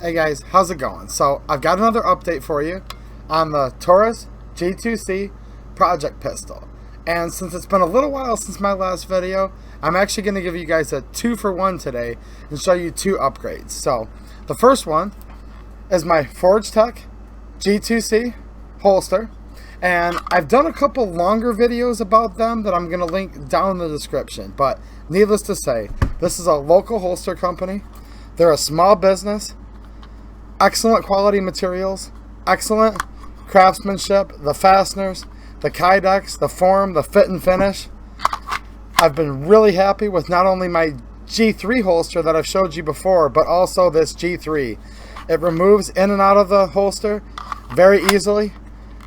Hey guys, how's it going? So I've got another update for you on the Taurus G2C project pistol. And since it's been a little while since my last video, I'm actually going to give you guys a 2-for-1 today and show you 2 upgrades. So the first one is my Forge Tech G2C holster. And I've done a couple longer videos about them that I'm going to link down in the description. But needless to say, this is a local holster company. They're a small business. Excellent quality materials, excellent craftsmanship, the fasteners, the kydex, the form, the fit and finish. I've been really happy with not only my G3 holster that I've showed you before, but also this G3. It removes in and out of the holster very easily,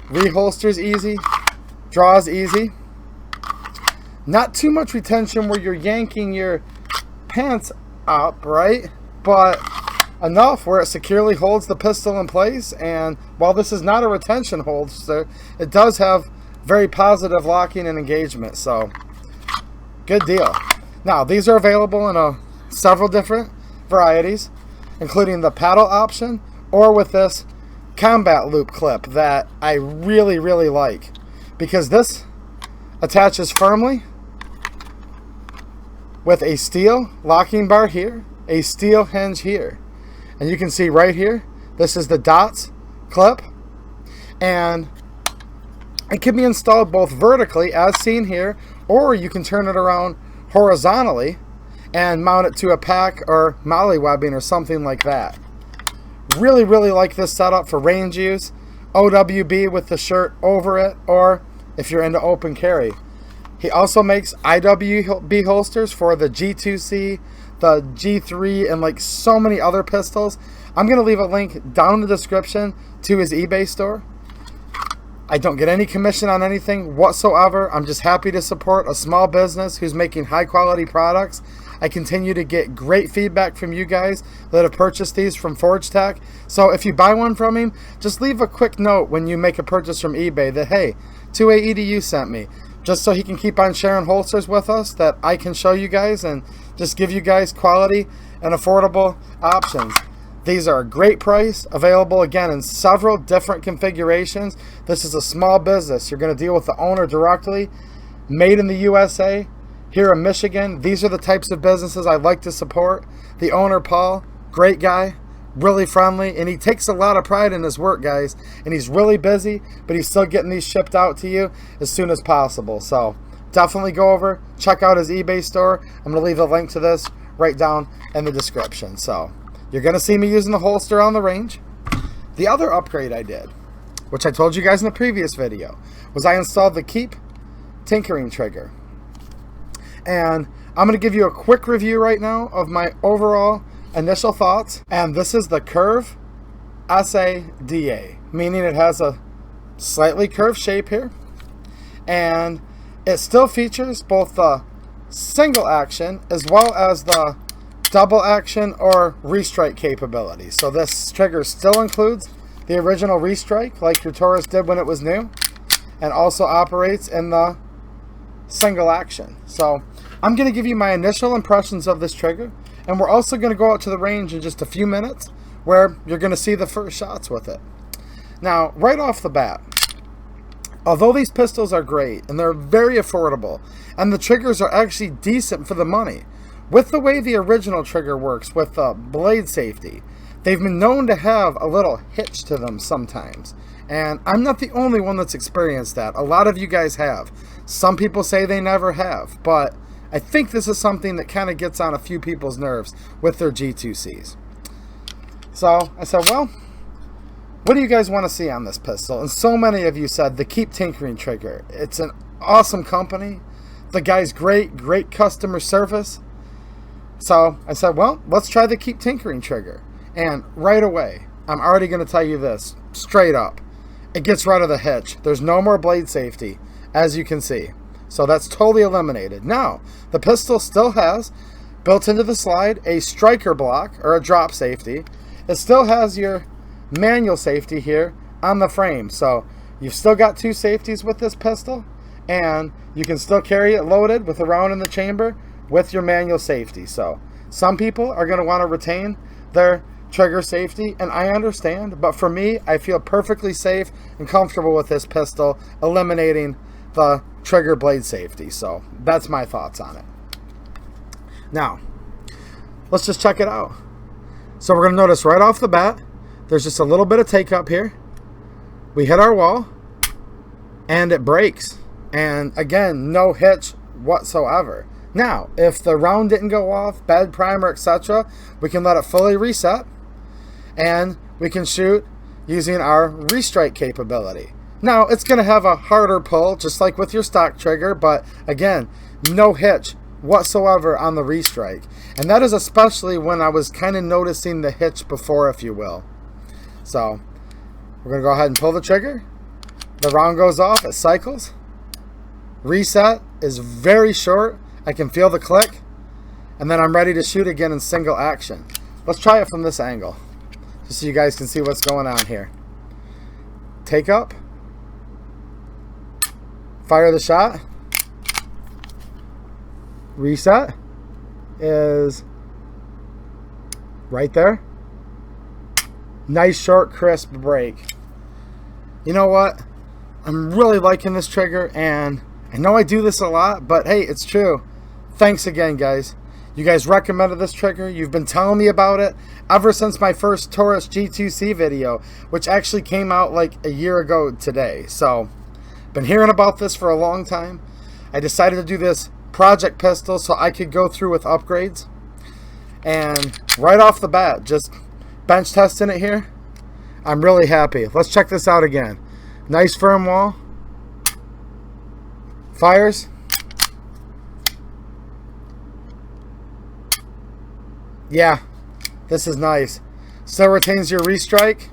reholsters easy, draws easy. Not too much retention where you're yanking your pants up, right? But enough where it securely holds the pistol in place. And while this is not a retention holster, it does have very positive locking and engagement, so good deal. Now these are available in several different varieties, including the paddle option or with this combat loop clip that I really like, because this attaches firmly with a steel locking bar here, a steel hinge here. And you can see right here, this is the dots clip, and it can be installed both vertically as seen here, or you can turn it around horizontally and mount it to a pack or molly webbing or something like that. Really like this setup for range use, OWB with the shirt over it, or if you're into open carry. He also makes IWB holsters for the G2C, the G3, and like so many other pistols. I'm going to leave a link down in the description to his eBay store. I don't get any commission on anything whatsoever. I'm just happy to support a small business who's making high quality products. I continue to get great feedback from you guys that have purchased these from Forge Tech. So if you buy one from him, just leave a quick note when you make a purchase from eBay that, hey, 2AEDU sent me. Just so he can keep on sharing holsters with us that I can show you guys and just give you guys quality and affordable options. These are a great price, available again in several different configurations. This is a small business. You're going to deal with the owner directly, made in the USA, here in Michigan. These are the types of businesses I like to support. The owner, Paul, great guy, really friendly, and he takes a lot of pride in his work, guys, and he's really busy, but he's still getting these shipped out to you as soon as possible. So definitely go over, check out his eBay store. I'm going to leave a link to this right down in the description. So you're going to see me using the holster on the range. The other upgrade I did, which I told you guys in the previous video, was I installed the Keep tinkering trigger. And I'm going to give you a quick review right now of my overall initial thoughts. And this is the Curve SADA, meaning it has a slightly curved shape here, and it still features both the single action as well as the double action or restrike capability. So this trigger still includes the original restrike like your Taurus did when it was new, and also operates in the single action. So I'm going to give you my initial impressions of this trigger, and we're also going to go out to the range in just a few minutes where you're going to see the first shots with it. Now, right off the bat, although these pistols are great and they're very affordable, and the triggers are actually decent for the money, with the way the original trigger works with the blade safety, they've been known to have a little hitch to them sometimes. And I'm not the only one that's experienced that. A lot of you guys have. Some people say they never have, but I think this is something that kind of gets on a few people's nerves with their G2Cs. So I said, well, what do you guys want to see on this pistol? And so many of you said the Keep Tinkering trigger. It's an awesome company. The guy's great customer service. So I said, well, let's try the Keep Tinkering trigger. And right away, I'm already going to tell you this straight up. It gets rid of the hitch. There's no more blade safety, as you can see. So that's totally eliminated. Now, the pistol still has, built into the slide, a striker block, or a drop safety. It still has your manual safety here on the frame. So you've still got 2 safeties with this pistol, and you can still carry it loaded with a round in the chamber with your manual safety. So some people are going to want to retain their trigger safety, and I understand, but for me, I feel perfectly safe and comfortable with this pistol, eliminating the trigger blade safety. So that's my thoughts on it. Now, let's just check it out. So we're going to notice right off the bat, there's just a little bit of take up here. We hit our wall, and it breaks. And again, no hitch whatsoever. Now, if the round didn't go off, bad primer, etc., we can let it fully reset, and we can shoot using our restrike capability. Now, it's going to have a harder pull, just like with your stock trigger, but again, no hitch whatsoever on the restrike. And that is especially when I was kind of noticing the hitch before, if you will. So, we're going to go ahead and pull the trigger. The round goes off, it cycles. Reset is very short. I can feel the click, and then I'm ready to shoot again in single action. Let's try it from this angle, just so you guys can see what's going on here. Take up, fire the shot. Reset is right there. Nice short crisp break. You know what? I'm really liking this trigger, and I know I do this a lot, but hey, it's true. Thanks again, guys. You guys recommended this trigger. You've been telling me about it ever since my first Taurus G2C video, which actually came out like a year ago today. So, been hearing about this for a long time. I decided to do this project pistol so I could go through with upgrades. And right off the bat, just bench testing it here, I'm really happy. Let's check this out again. Nice firm wall. Fires. Yeah, this is nice. Still retains your restrike.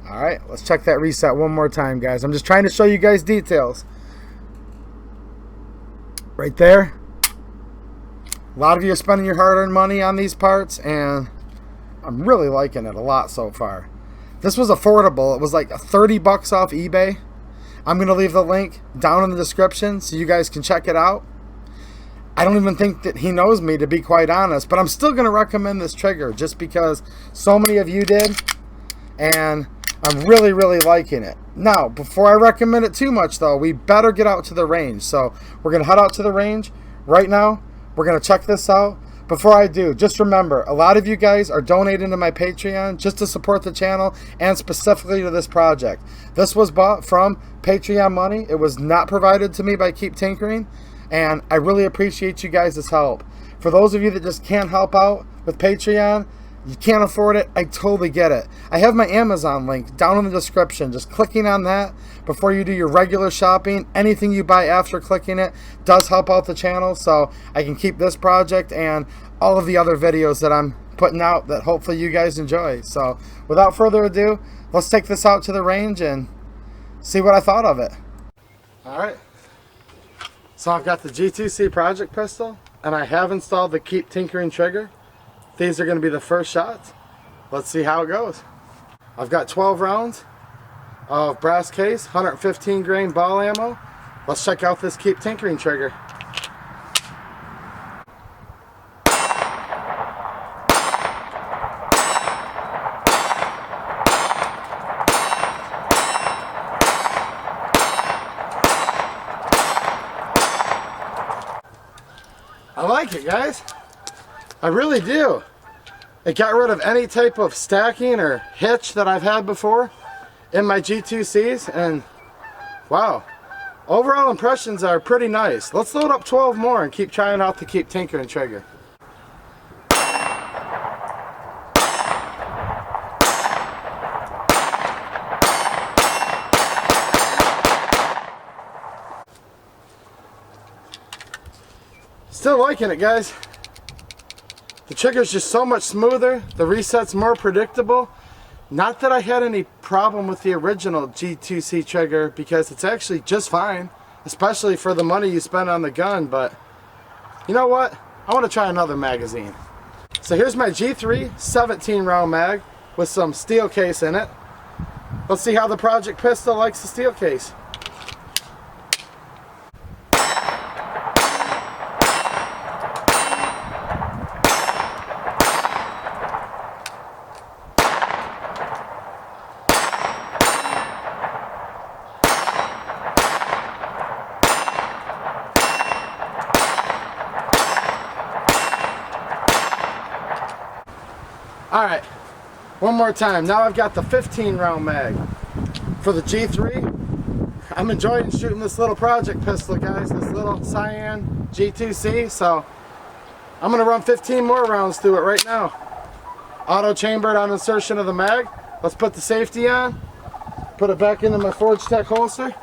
Alright, let's check that reset one more time, guys. I'm just trying to show you guys details. Right there. A lot of you are spending your hard-earned money on these parts, and I'm really liking it a lot so far. This was affordable. It was like 30 bucks off eBay. I'm going to leave the link down in the description so you guys can check it out. I don't even think that he knows me, to be quite honest, but I'm still going to recommend this trigger just because so many of you did, and I'm really, really liking it. Now, before I recommend it too much, though, we better get out to the range. So we're going to head out to the range right now. We're going to check this out. Before I do, just remember, a lot of you guys are donating to my Patreon just to support the channel and specifically to this project. This was bought from Patreon money. It was not provided to me by Keep Tinkering, and I really appreciate you guys' help. For those of you that just can't help out with Patreon, you can't afford it, I totally get it. I have my Amazon link down in the description. Just clicking on that before you do your regular shopping, anything you buy after clicking it does help out the channel, so I can keep this project and all of the other videos that I'm putting out that hopefully you guys enjoy. So without further ado, let's take this out to the range and see what I thought of it. Alright, so I've got the G2C project pistol, and I have installed the Keep Tinkering trigger. These are going to be the first shots. Let's see how it goes. I've got 12 rounds of brass case, 115 grain ball ammo. Let's check out this Keep Tinkering trigger. I like it, guys. I really do. It got rid of any type of stacking or hitch that I've had before in my G2Cs, and wow, overall impressions are pretty nice. Let's load up 12 more and keep trying out the Keep Tinkering trigger. Still liking it, guys. The trigger's just so much smoother. The reset's more predictable. Not that I had any problem with the original G2C trigger, because it's actually just fine, especially for the money you spend on the gun. But you know what? I want to try another magazine. So here's my G3 17 round mag with some steel case in it. Let's see how the project pistol likes the steel case. Alright, one more time. Now I've got the 15 round mag for the G3. I'm enjoying shooting this little project pistol, guys, this little Cyan G2C. So I'm going to run 15 more rounds through it right now. Auto chambered on insertion of the mag. Let's put the safety on, put it back into my Forge Tech holster.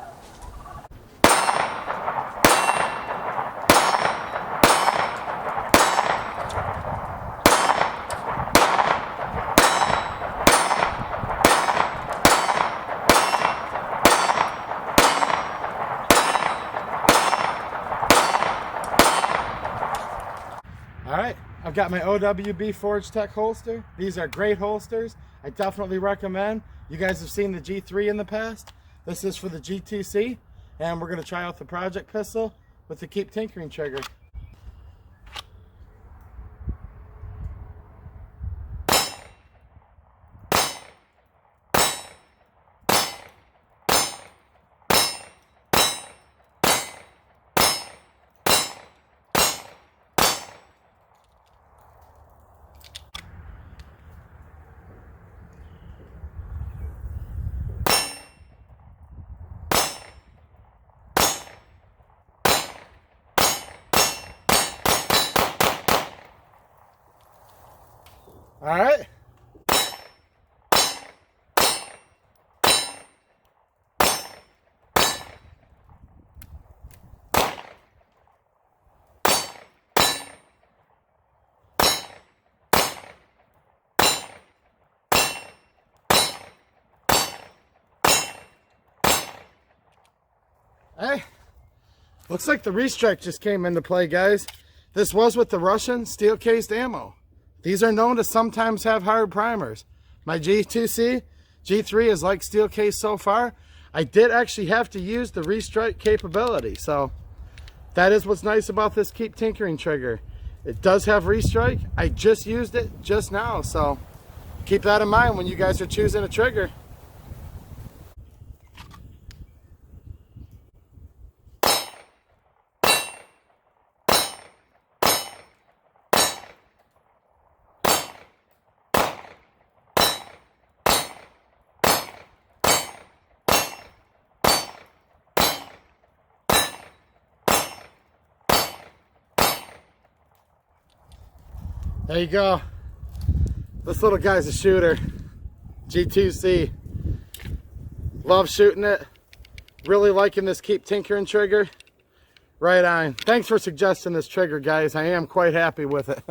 Alright, I've got my OWB Forge Tech holster. These are great holsters. I definitely recommend. You guys have seen the G3 in the past. This is for the G2C, and we're going to try out the project pistol with the Keep Tinkering trigger. All right. Hey, looks like the restrike just came into play, guys. This was with the Russian steel-cased ammo. These are known to sometimes have hard primers. My G2C, G3 is like steel case so far. I did actually have to use the restrike capability. So that is what's nice about this Keep Tinkering trigger. It does have restrike. I just used it just now. So keep that in mind when you guys are choosing a trigger. There you go. This little guy's a shooter. G2C. Love shooting it. Really liking this Keep Tinkering trigger. Right on. Thanks for suggesting this trigger, guys. I am quite happy with it.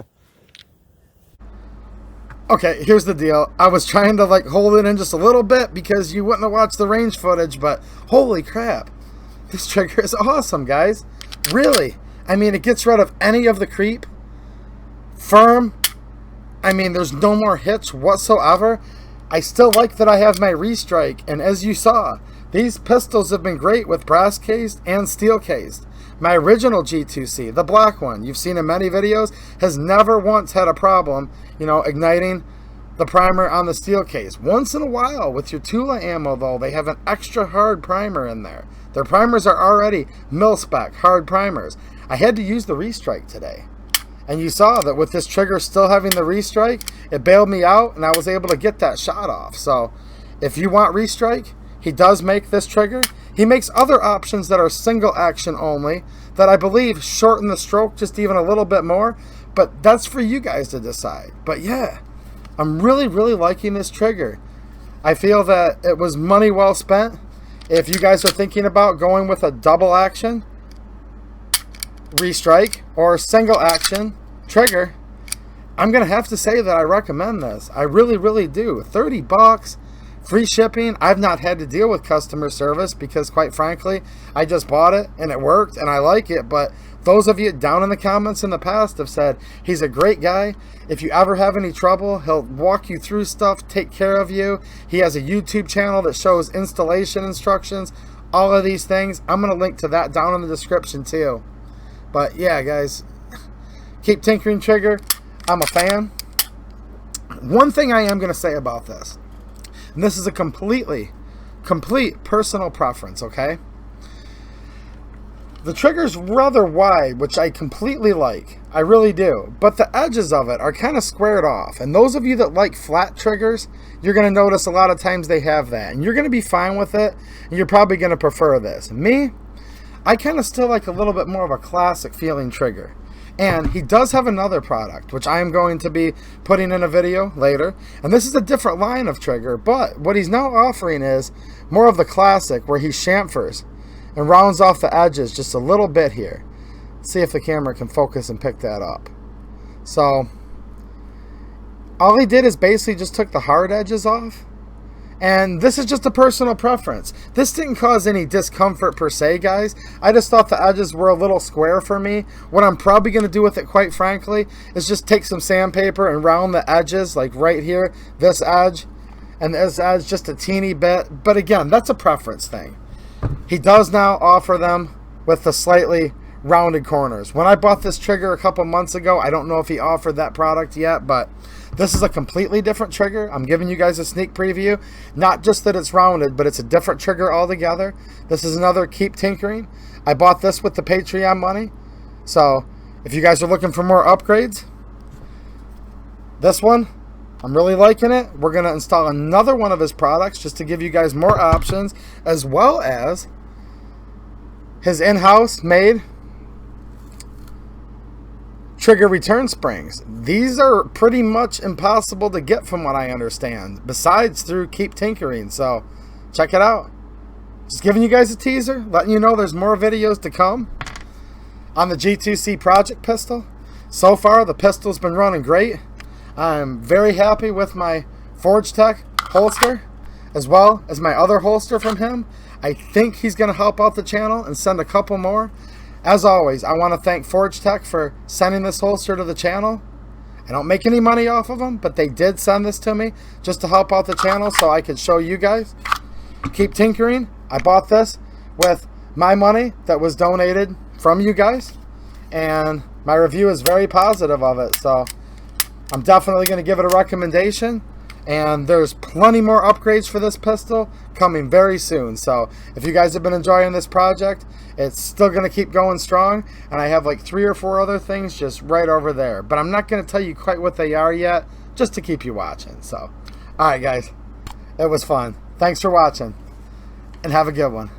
Okay, here's the deal. I was trying to hold it in just a little bit because you wouldn't have watched the range footage, but holy crap. This trigger is awesome, guys. Really. I mean, it gets rid of any of the creep. Firm. I mean, there's no more hits whatsoever. I still like that I have my restrike, and as you saw, these pistols have been great with brass cased and steel cased. My original G2C, the black one, you've seen in many videos, has never once had a problem, igniting the primer on the steel case. Once in a while, with your Tula ammo though, they have an extra hard primer in there. Their primers are already mil-spec, hard primers. I had to use the restrike today. And you saw that with this trigger still having the restrike, it bailed me out and I was able to get that shot off. So if you want restrike, he does make this trigger. He makes other options that are single action only that I believe shorten the stroke just even a little bit more. But that's for you guys to decide. But yeah, I'm really liking this trigger. I feel that it was money well spent. If you guys are thinking about going with a double action restrike or single action trigger, I'm gonna have to say that I recommend this. I really do. 30 bucks, free shipping. I've not had to deal with customer service because quite frankly I just bought it and it worked and I like it. But those of you down in the comments in the past have said he's a great guy. If you ever have any trouble, he'll walk you through stuff, take care of you. He has a YouTube channel that shows installation instructions, all of these things. I'm gonna link to that down in the description too. But yeah, guys, Keep Tinkering trigger, I'm a fan. One thing I am going to say about this, and this is a complete personal preference, okay? The trigger's rather wide, which I completely like. I really do. But the edges of it are kind of squared off. And those of you that like flat triggers, you're going to notice a lot of times they have that. And you're going to be fine with it. And you're probably going to prefer this. Me, I kind of still like a little bit more of a classic feeling trigger. And he does have another product, which I am going to be putting in a video later. And this is a different line of trigger. But what he's now offering is more of the classic, where he chamfers and rounds off the edges just a little bit here. See if the camera can focus and pick that up. So all he did is basically just took the hard edges off. And this is just a personal preference. This didn't cause any discomfort per se, guys. I just thought the edges were a little square for me. What I'm probably going to do with it, quite frankly, is just take some sandpaper and round the edges, like right here, this edge, and this edge just a teeny bit. But again, that's a preference thing. He does now offer them with the slightly rounded corners. When I bought this trigger a couple months ago, I don't know if he offered that product yet, but this is a completely different trigger. I'm giving you guys a sneak preview. Not just that it's rounded, but it's a different trigger altogether. This is another Keep Tinkering. I bought this with the Patreon money. So if you guys are looking for more upgrades, this one, I'm really liking it. We're going to install another one of his products just to give you guys more options, as well as his in-house made trigger return springs. These are pretty much impossible to get from what I understand, besides through Keep Tinkering. So check it out. Just giving you guys a teaser, letting you know there's more videos to come on the G2C project pistol. So far, the pistol's been running great. I'm very happy with my Forge Tech holster, as well as my other holster from him. I think he's going to help out the channel and send a couple more. As always, I want to thank Forge Tech for sending this holster to the channel. I don't make any money off of them, but they did send this to me just to help out the channel so I could show you guys. Keep Tinkering. I bought this with my money that was donated from you guys, and my review is very positive of it. So I'm definitely going to give it a recommendation, and there's plenty more upgrades for this pistol coming very soon. So if you guys have been enjoying this project, it's still going to keep going strong, and I have like 3 or 4 other things just right over there, but I'm not going to tell you quite what they are yet, just to keep you watching. So alright guys, it was fun. Thanks for watching, and have a good one.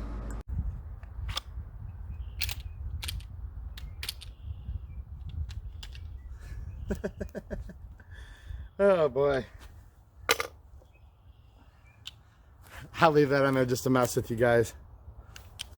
Oh boy. I'll leave that in there just to mess with you guys.